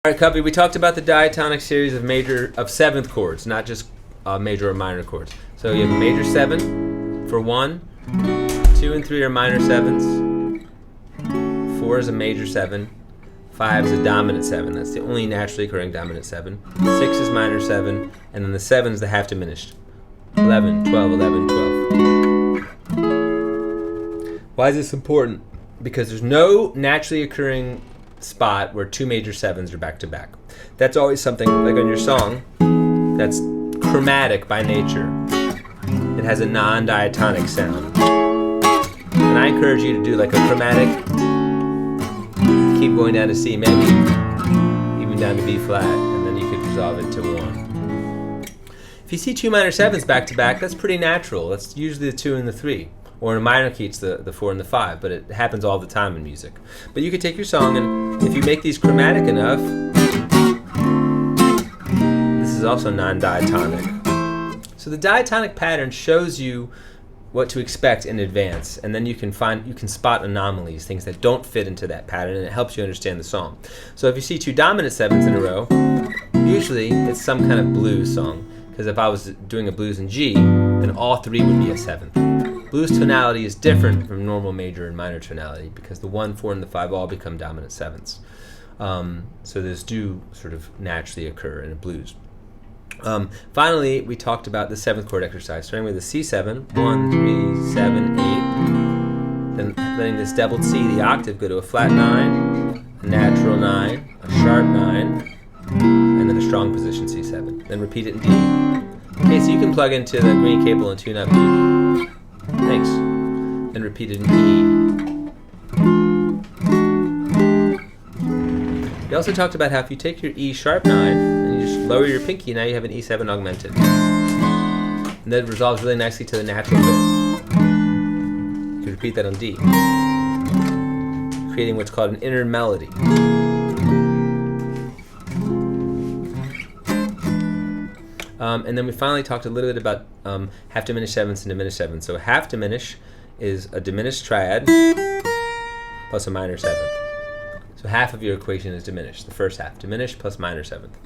All right, Cuppy, we talked about the diatonic series of seventh chords, not just major or minor chords. So you have a major 7 for 1, 2 and 3 are minor 7s, 4 is a major 7, 5 is a dominant 7. That's the only naturally occurring dominant 7. 6 is minor 7, and then the 7 is the half diminished. 11, 12, 11, 12. Why is this important? Because there's no naturally occurring spot where 2 major 7s are back to back. That's always something like on your song that's chromatic by nature. It has a non-diatonic sound. And I encourage you to do like a chromatic, keep going down to C, maybe even down to B flat, and then you could resolve it to 1. If you see 2 minor 7s back to back, that's pretty natural. That's usually the 2 and the 3. Or in a minor key, it's the 4 and the 5, but it happens all the time in music. But you could take your song, and if you make these chromatic enough, this is also non-diatonic. So the diatonic pattern shows you what to expect in advance, and then you can spot anomalies, things that don't fit into that pattern, and it helps you understand the song. So if you see 2 dominant 7s in a row, usually it's some kind of blues song, because if I was doing a blues in G, then all 3 would be a 7th. Blues tonality is different from normal major and minor tonality because the 1, 4, and the 5 all become dominant 7s. So those do sort of naturally occur in a blues. Finally, we talked about the 7th chord exercise, starting with a C7, 1, 3, 7, 8. Then letting this doubled C, the octave, go to a flat 9, a natural 9, a sharp 9, and then a strong position C7. Then repeat it in D. Okay, so you can plug into the green cable and tune up D. Thanks. Then repeat it in E. We also talked about how if you take your E sharp 9 and you just lower your pinky, now you have an E7 augmented. And that resolves really nicely to the natural 5th. You can repeat that on D, creating what's called an inner melody. And then we finally talked a little bit about half diminished 7s and diminished 7s. So half diminish is a diminished triad plus a minor 7th. So half of your equation is diminished. The first half, diminished plus minor 7th.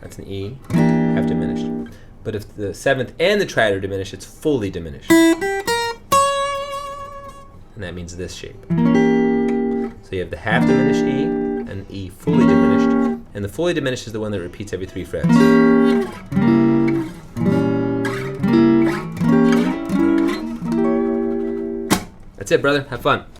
That's an E, half diminished. But if the 7th and the triad are diminished, it's fully diminished. And that means this shape. So you have the half diminished E and E fully diminished. And the fully diminished is the one that repeats every 3 frets. That's it, brother. Have fun.